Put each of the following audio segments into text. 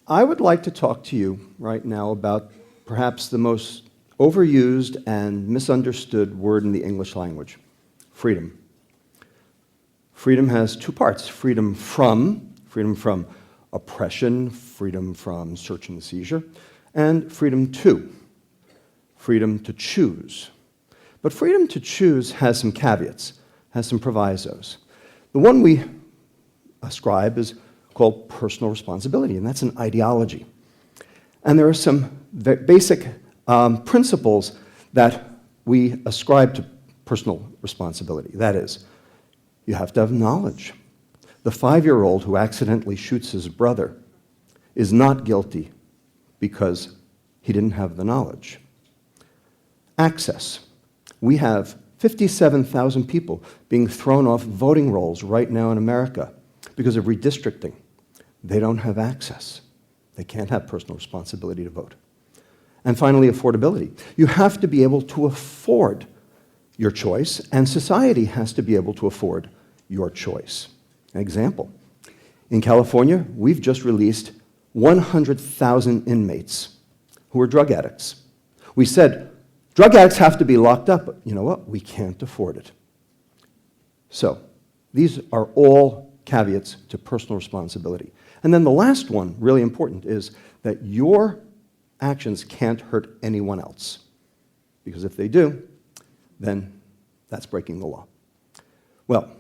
I would like to talk to you right now about perhaps the most overused and misunderstood word in the English language, freedom. Freedom has two parts, freedom from oppression, freedom from search and seizure, and freedom to choose. But freedom to choose has some caveats, has some provisos. The one we ascribe is called personal responsibility, and that's an ideology. And there are some basic principles that we ascribe to personal responsibility. That is, you have to have knowledge. The 5-year-old who accidentally shoots his brother is not guilty because he didn't have the knowledge. Access. We have 57,000 people being thrown off voting rolls right now in America because of redistricting. They don't have access. They can't have personal responsibility to vote. And finally, affordability. You have to be able to afford your choice, and society has to be able to afford your choice. An example, in California, we've just released 100,000 inmates who are drug addicts. We said, drug addicts have to be locked up, but you know what? We can't afford it. So, these are all caveats to personal responsibility. And then the last one, really important, is that your actions can't hurt anyone else. Because if they do, then that's breaking the law. Well,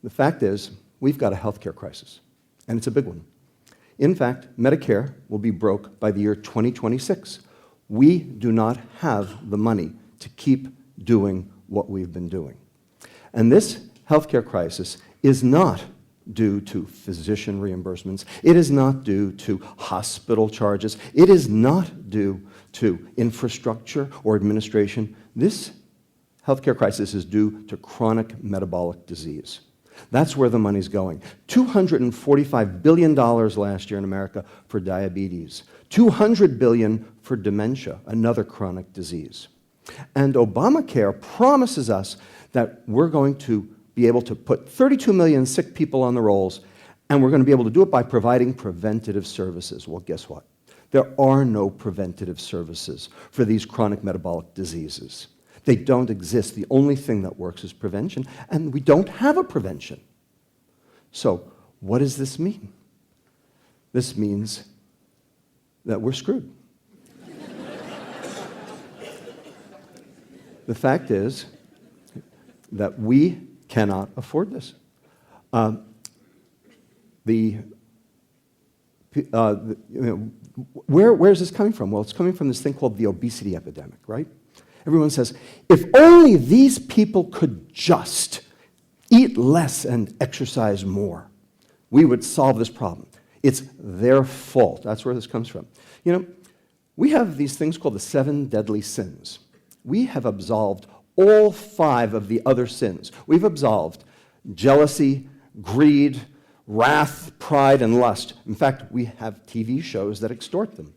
the fact is, we've got a healthcare crisis, and it's a big one. In fact, Medicare will be broke by the year 2026. We do not have the money to keep doing what we've been doing. And this healthcare crisis is not due to physician reimbursements. It is not due to hospital charges. It is not due to infrastructure or administration. This healthcare crisis is due to chronic metabolic disease. That's where the money's going. $245 billion last year in America for diabetes. $200 billion for dementia, another chronic disease. And Obamacare promises us that we're going to be able to put 32 million sick people on the rolls, and we're going to be able to do it by providing preventative services. Well, guess what? There are no preventative services for these chronic metabolic diseases. They don't exist. The only thing that works is prevention, and we don't have a prevention. So, what does this mean? This means that we're screwed. The fact is that we cannot afford this. Where is this coming from? Well, it's coming from this thing called the obesity epidemic, right? Everyone says, if only these people could just eat less and exercise more, we would solve this problem. It's their fault. That's where this comes from. You know, we have these things called the 7 deadly sins. We have absolved all 5 of the other sins. We've absolved jealousy, greed, wrath, pride, and lust. In fact, we have TV shows that extort them.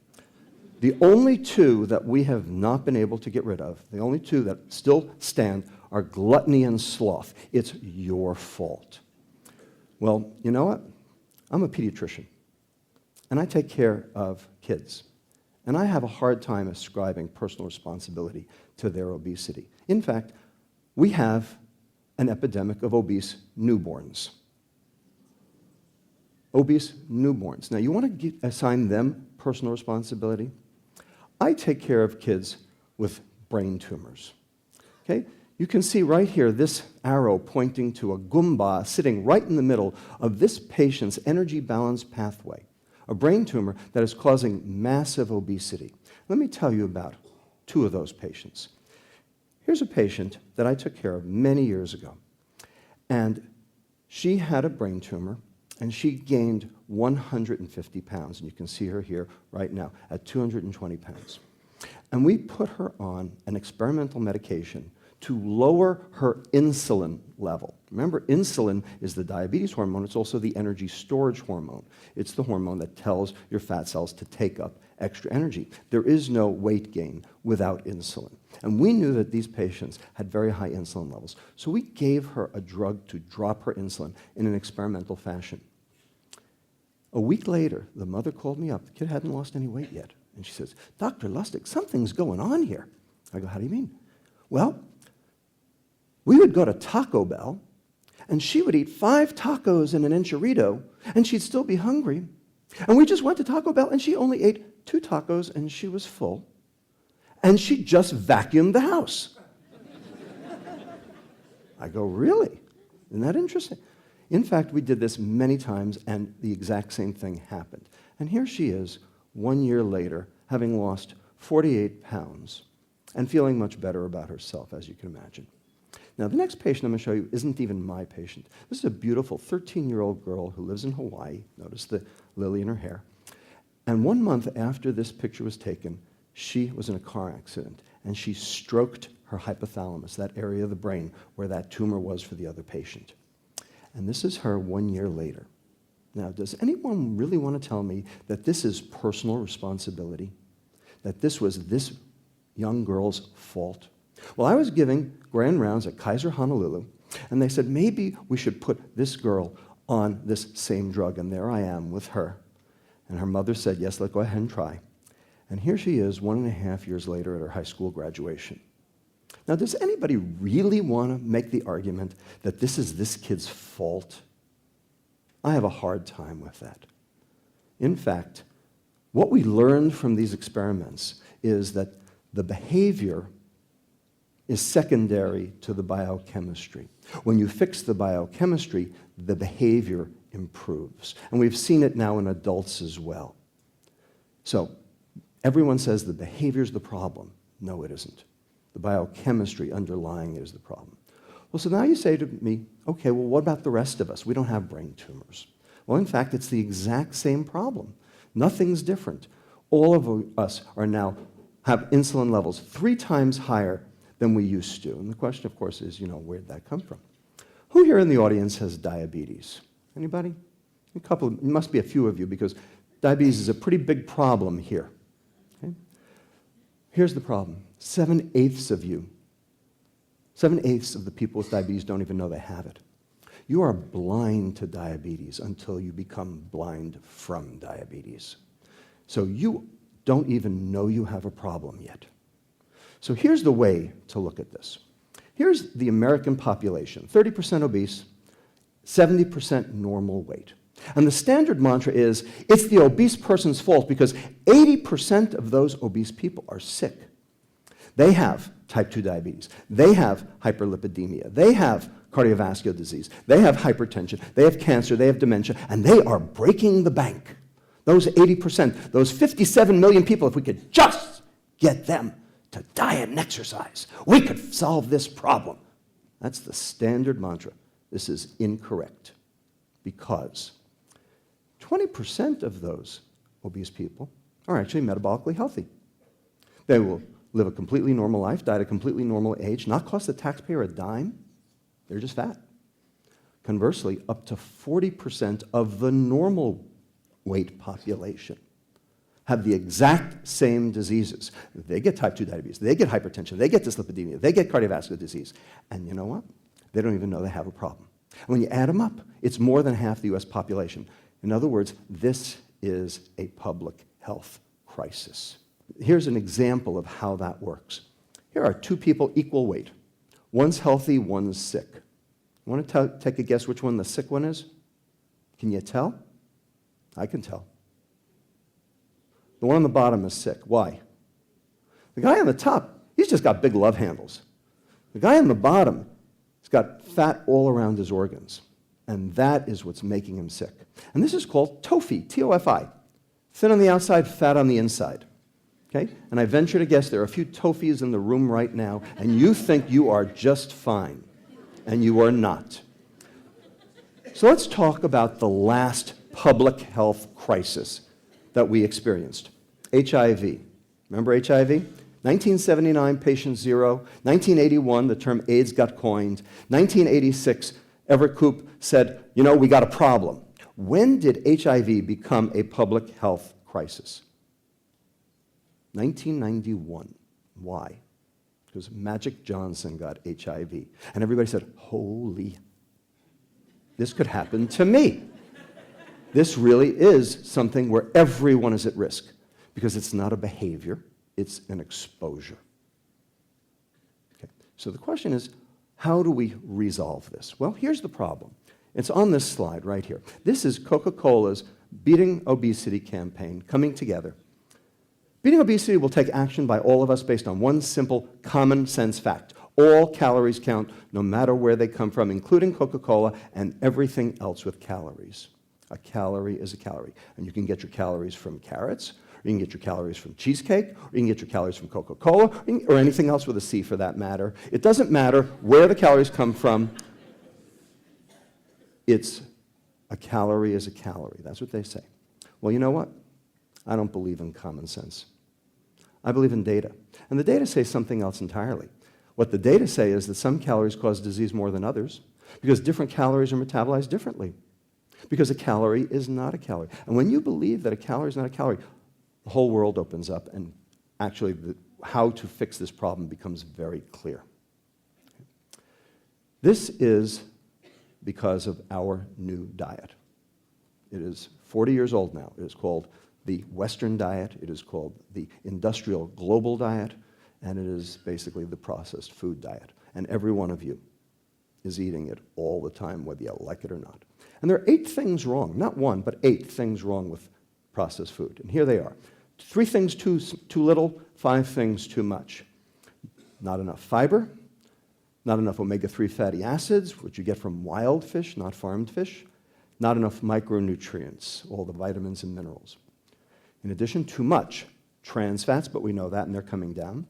The only 2 that we have not been able to get rid of, the only 2 that still stand, are gluttony and sloth. It's your fault. Well, you know what? I'm a pediatrician, and I take care of kids. And I have a hard time ascribing personal responsibility to their obesity. In fact, we have an epidemic of obese newborns. Obese newborns. Now, you want to assign them personal responsibility? I take care of kids with brain tumors. Okay? You can see right here this arrow pointing to a Goomba sitting right in the middle of this patient's energy balance pathway, a brain tumor that is causing massive obesity. Let me tell you about 2 of those patients. Here's a patient that I took care of many years ago, and she had a brain tumor, and she gained 150 pounds, and you can see her here right now at 220 pounds. And we put her on an experimental medication to lower her insulin level. Remember, insulin is the diabetes hormone. It's also the energy storage hormone. It's the hormone that tells your fat cells to take up extra energy. There is no weight gain without insulin. And we knew that these patients had very high insulin levels. So we gave her a drug to drop her insulin in an experimental fashion. A week later, the mother called me up. The kid hadn't lost any weight yet. And she says, Dr. Lustig, something's going on here. I go, how do you mean? Well, we would go to Taco Bell, and she would eat 5 tacos and an enchilada, and she'd still be hungry. And we just went to Taco Bell, and she only ate 2 tacos, and she was full. And she just vacuumed the house. I go, really? Isn't that interesting? In fact, we did this many times, and the exact same thing happened. And here she is, 1 year later, having lost 48 pounds and feeling much better about herself, as you can imagine. Now, the next patient I'm going to show you isn't even my patient. This is a beautiful 13-year-old girl who lives in Hawaii. Notice the lily in her hair. And 1 month after this picture was taken, she was in a car accident, and she stroked her hypothalamus, that area of the brain where that tumor was for the other patient. And this is her 1 year later. Now, does anyone really want to tell me that this is personal responsibility? That this was this young girl's fault? Well, I was giving grand rounds at Kaiser Honolulu, and they said, maybe we should put this girl on this same drug. And there I am with her. And her mother said, yes, let's go ahead and try. And here she is 1.5 years later at her high school graduation. Now, does anybody really want to make the argument that this is this kid's fault? I have a hard time with that. In fact, what we learned from these experiments is that the behavior is secondary to the biochemistry. When you fix the biochemistry, the behavior improves. And we've seen it now in adults as well. So, everyone says the behavior is the problem. No, it isn't. The biochemistry underlying it is the problem. Well, so now you say to me, okay, well, what about the rest of us? We don't have brain tumors. Well, in fact, it's the exact same problem. Nothing's different. All of us are now have insulin levels 3 times higher than we used to. And the question, of course, is, where'd that come from? Who here in the audience has diabetes? Anybody? A couple, it must be a few of you, because diabetes is a pretty big problem here. Okay? Here's the problem. 7/8 of you, 7/8 of the people with diabetes don't even know they have it. You are blind to diabetes until you become blind from diabetes. So you don't even know you have a problem yet. So here's the way to look at this. Here's the American population, 30% obese, 70% normal weight. And the standard mantra is, it's the obese person's fault because 80% of those obese people are sick. They have type 2 diabetes. They have hyperlipidemia. They have cardiovascular disease. They have hypertension. They have cancer. They have dementia. And they are breaking the bank. Those 80%, those 57 million people, if we could just get them to diet and exercise, we could solve this problem. That's the standard mantra. This is incorrect because 20% of those obese people are actually metabolically healthy. They will live a completely normal life, die at a completely normal age, not cost the taxpayer a dime. They're just fat. Conversely, up to 40% of the normal weight population have the exact same diseases. They get type 2 diabetes, they get hypertension, they get dyslipidemia, they get cardiovascular disease. And you know what? They don't even know they have a problem. And when you add them up, it's more than half the US population. In other words, this is a public health crisis. Here's an example of how that works. Here are 2 people equal weight. One's healthy, one's sick. You want to take a guess which one the sick one is? Can you tell? I can tell. The one on the bottom is sick. Why? The guy on the top, he's just got big love handles. The guy on the bottom has got fat all around his organs. And that is what's making him sick. And this is called TOFI, T-O-F-I. Thin on the outside, fat on the inside. Okay? And I venture to guess there are a few TOFIs in the room right now, and you think you are just fine. And you are not. So let's talk about the last public health crisis that we experienced. HIV. Remember HIV? 1979, patient 0. 1981, the term AIDS got coined. 1986, Everett Koop said, we got a problem. When did HIV become a public health crisis? 1991. Why? Because Magic Johnson got HIV. And everybody said, holy, this could happen to me. This really is something where everyone is at risk because it's not a behavior, it's an exposure. Okay. So the question is, how do we resolve this? Well, here's the problem. It's on this slide right here. This is Coca-Cola's Beating Obesity campaign coming together. Beating obesity will take action by all of us based on one simple common sense fact. All calories count, no matter where they come from, including Coca-Cola and everything else with calories. A calorie is a calorie. And you can get your calories from carrots, or you can get your calories from cheesecake, or you can get your calories from Coca-Cola, or anything else with a C for that matter. It doesn't matter where the calories come from. It's a calorie is a calorie. That's what they say. Well, you know what? I don't believe in common sense. I believe in data. And the data say something else entirely. What the data say is that some calories cause disease more than others because different calories are metabolized differently. Because a calorie is not a calorie. And when you believe that a calorie is not a calorie, the whole world opens up and actually how to fix this problem becomes very clear. This is because of our new diet. It is 40 years old now. It is called the Western diet. It is called the industrial global diet. And it is basically the processed food diet. And every one of you is eating it all the time, whether you like it or not. And there are 8 things wrong, not one, but 8 things wrong with processed food. And here they are. 3 things too little, 5 things too much. Not enough fiber, not enough omega-3 fatty acids, which you get from wild fish, not farmed fish, not enough micronutrients, all the vitamins and minerals. In addition, too much trans fats, but we know that, and they're coming down.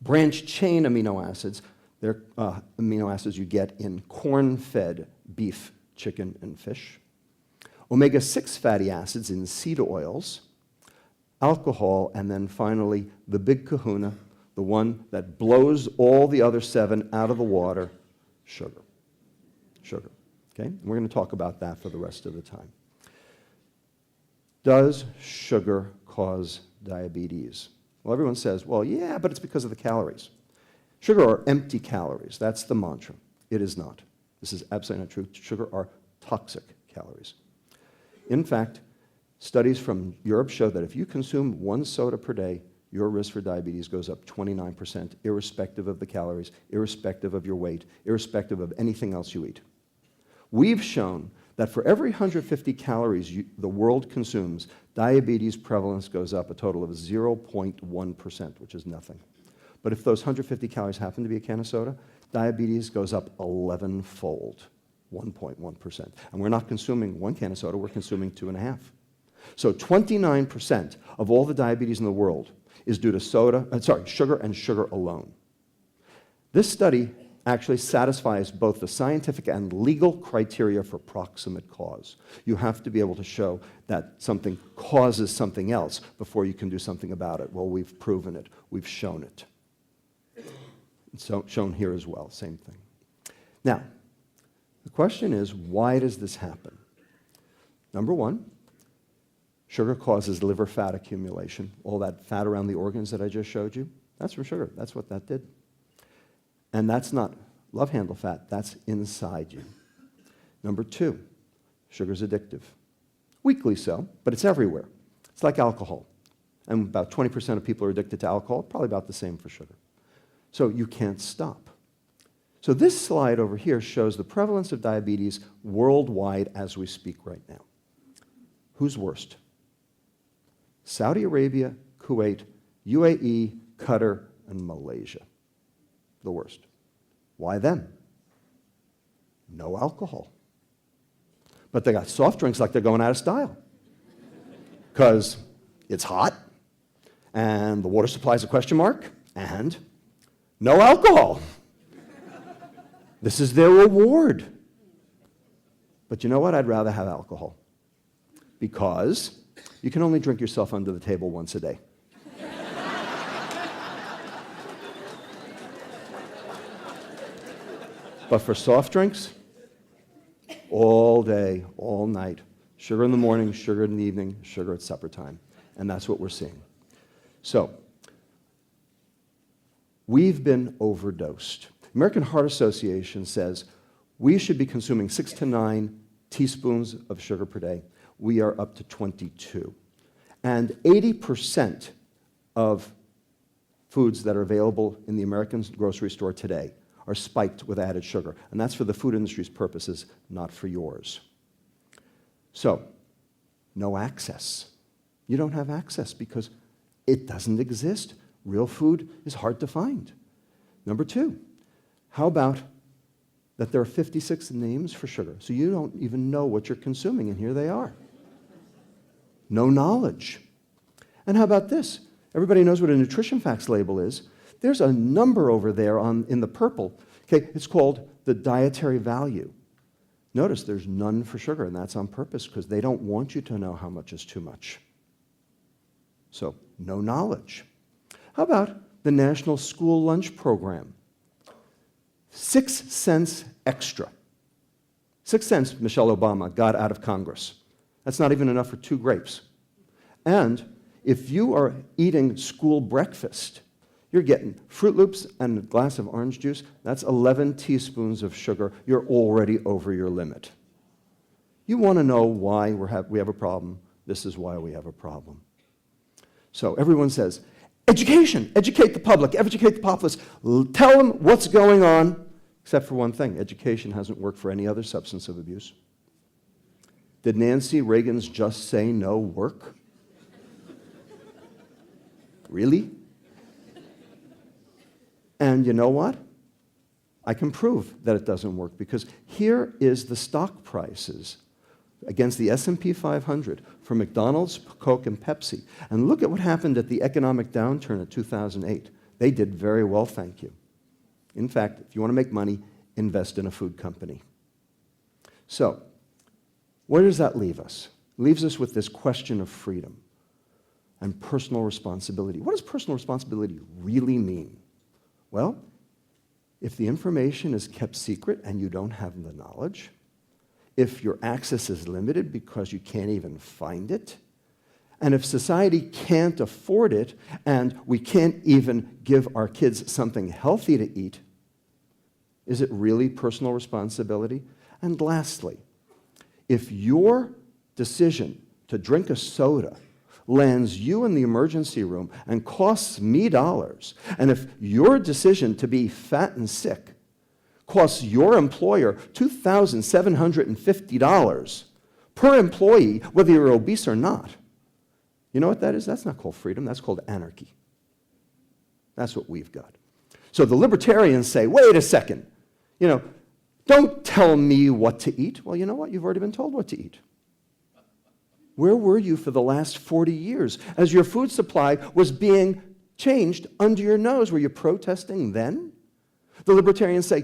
Branched-chain amino acids, they're amino acids you get in corn-fed beef, chicken, and fish. Omega-6 fatty acids in seed oils, alcohol, and then finally the big kahuna, the one that blows all the other 7 out of the water, sugar. Sugar, okay? And we're going to talk about that for the rest of the time. Does sugar cause diabetes? Well, everyone says, well, yeah, but it's because of the calories. Sugar are empty calories. That's the mantra. It is not. This is absolutely not true. Sugar are toxic calories. In fact, studies from Europe show that if you consume 1 soda per day, your risk for diabetes goes up 29%, irrespective of the calories, irrespective of your weight, irrespective of anything else you eat. We've shown that for every 150 calories the world consumes, diabetes prevalence goes up a total of 0.1%, which is nothing. But if those 150 calories happen to be a can of soda, diabetes goes up 11-fold, 1.1%. And we're not consuming 1 can of soda, we're consuming 2.5. So 29% of all the diabetes in the world is due to sugar and sugar alone. This study actually satisfies both the scientific and legal criteria for proximate cause. You have to be able to show that something causes something else before you can do something about it. Well, we've proven it. We've shown it. So shown here as well, same thing. Now, the question is, why does this happen? Number 1, sugar causes liver fat accumulation. All that fat around the organs that I just showed you, that's from sugar. That's what that did. And that's not love handle fat, that's inside you. Number 2, sugar's addictive. Weakly so, but it's everywhere. It's like alcohol. And about 20% of people are addicted to alcohol, probably about the same for sugar. So you can't stop. So this slide over here shows the prevalence of diabetes worldwide as we speak right now. Who's worst? Saudi Arabia, Kuwait, UAE, Qatar, and Malaysia. The worst. Why them? No alcohol. But they got soft drinks like they're going out of style. Because it's hot, and the water supply is a question mark, and no alcohol. This is their reward. But you know what? I'd rather have alcohol. Because you can only drink yourself under the table once a day. But for soft drinks, all day, all night. Sugar in the morning, sugar in the evening, sugar at supper time. And that's what we're seeing. So, we've been overdosed. American Heart Association says we should be consuming 6 to 9 teaspoons of sugar per day. We are up to 22. And 80% of foods that are available in the American grocery store today are spiked with added sugar. And that's for the food industry's purposes, not for yours. So, no access. You don't have access because it doesn't exist. Real food is hard to find. Number two, how about that there are 56 names for sugar, so you don't even know what you're consuming, and here they are. No knowledge. And how about this? Everybody knows what a nutrition facts label is. There's a number over there in the purple. Okay, it's called the dietary value. Notice there's none for sugar, and that's on purpose because they don't want you to know how much is too much. So, no knowledge. How about the National School Lunch Program? 6 cents extra. 6 cents Michelle Obama got out of Congress. That's not even enough for 2 grapes. And if you are eating school breakfast, you're getting Fruit Loops and a glass of orange juice. That's 11 teaspoons of sugar. You're already over your limit. You want to know why we have a problem? This is why we have a problem. So everyone says, education, educate the public, educate the populace, tell them what's going on, except for one thing, education hasn't worked for any other substance of abuse. Did Nancy Reagan's just say no work? Really? And you know what? I can prove that it doesn't work because here is the stock prices against the S&P 500 for McDonald's, Coke, and Pepsi. And look at what happened at the economic downturn of 2008. They did very well, thank you. In fact, if you want to make money, invest in a food company. So, where does that leave us? It leaves us with this question of freedom and personal responsibility. What does personal responsibility really mean? Well, if the information is kept secret and you don't have the knowledge, if your access is limited because you can't even find it, and if society can't afford it and we can't even give our kids something healthy to eat, is it really personal responsibility? And lastly, if your decision to drink a soda lands you in the emergency room and costs me dollars, and if your decision to be fat and sick costs your employer $2,750 per employee, whether you're obese or not, you know what that is? That's not called freedom, that's called anarchy. That's what we've got. So the libertarians say, wait a second, don't tell me what to eat. Well, you know what? You've already been told what to eat. Where were you for the last 40 years as your food supply was being changed under your nose? Were you protesting then? The libertarians say,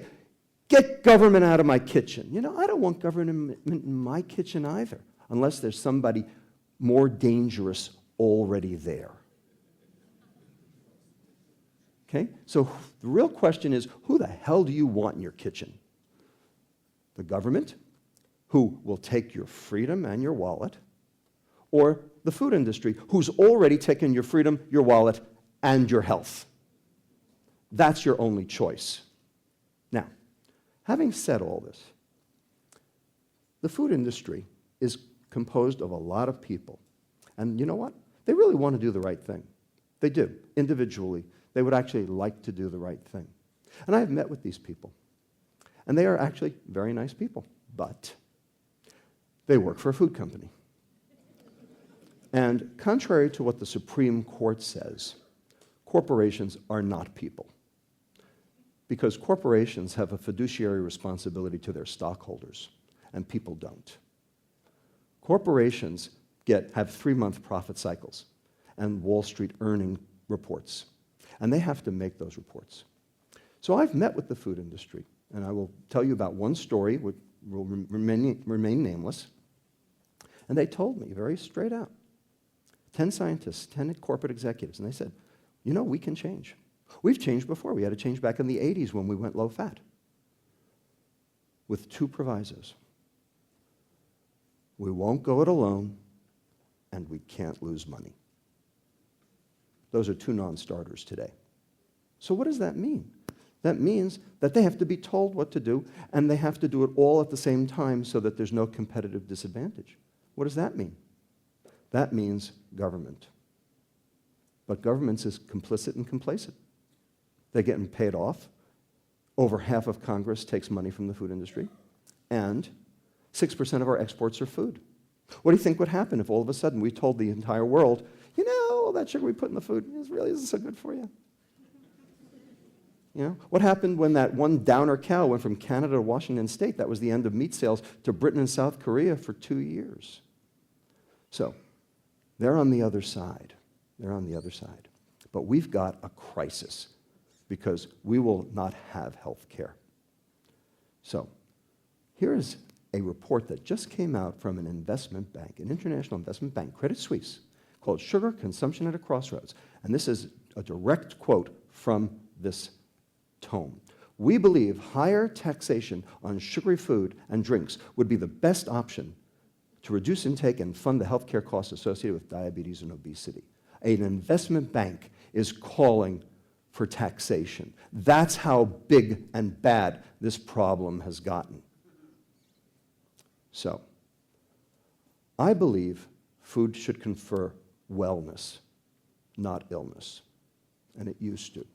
get government out of my kitchen. I don't want government in my kitchen either, unless there's somebody more dangerous already there. Okay? So the real question is, who the hell do you want in your kitchen? The government, who will take your freedom and your wallet, or the food industry, who's already taken your freedom, your wallet, and your health? That's your only choice. Now, having said all this, the food industry is composed of a lot of people. And you know what? They really want to do the right thing. They do. Individually, they would actually like to do the right thing. And I have met with these people. And they are actually very nice people. But they work for a food company. And contrary to what the Supreme Court says, corporations are not people. Because corporations have a fiduciary responsibility to their stockholders, and people don't. Corporations have 3-month profit cycles and Wall Street earning reports, and they have to make those reports. So I've met with the food industry, and I will tell you about one story which will remain nameless, and they told me very straight out, 10 scientists, 10 corporate executives, and they said, we can change. We've changed before. We had to change back in the 80s when we went low fat with 2 provisos. We won't go it alone, and we can't lose money. Those are 2 non-starters today. So what does that mean? That means that they have to be told what to do, and they have to do it all at the same time so that there's no competitive disadvantage. What does that mean? That means government. But governments is complicit and complacent. They're getting paid off. Over half of Congress takes money from the food industry, and 6% of our exports are food. What do you think would happen if all of a sudden we told the entire world, you know, all that sugar we put in the food really isn't so good for you? You know, what happened when that one downer cow went from Canada to Washington State? That was the end of meat sales to Britain and South Korea for 2 years. So, they're on the other side. They're on the other side. But we've got a crisis because we will not have health care. So, here is a report that just came out from an investment bank, an international investment bank, Credit Suisse, called Sugar Consumption at a Crossroads. And this is a direct quote from this tome. We believe higher taxation on sugary food and drinks would be the best option to reduce intake and fund the healthcare costs associated with diabetes and obesity. An investment bank is calling for taxation. That's how big and bad this problem has gotten. So, I believe food should confer wellness, not illness. And it used to.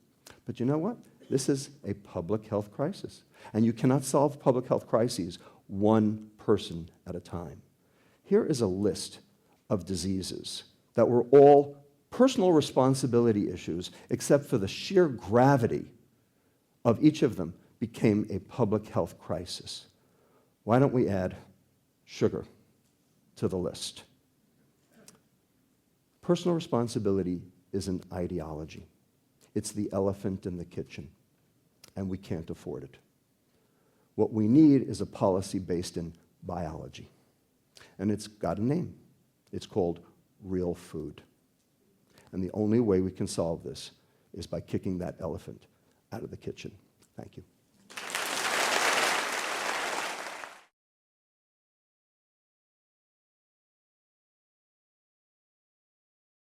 But you know what? This is a public health crisis. And you cannot solve public health crises one person at a time. Here is a list of diseases that were all personal responsibility issues, except for the sheer gravity of each of them became a public health crisis. Why don't we add sugar to the list? Personal responsibility is an ideology. It's the elephant in the kitchen, and we can't afford it. What we need is a policy based in biology, and it's got a name. It's called real food. And the only way we can solve this is by kicking that elephant out of the kitchen. Thank you.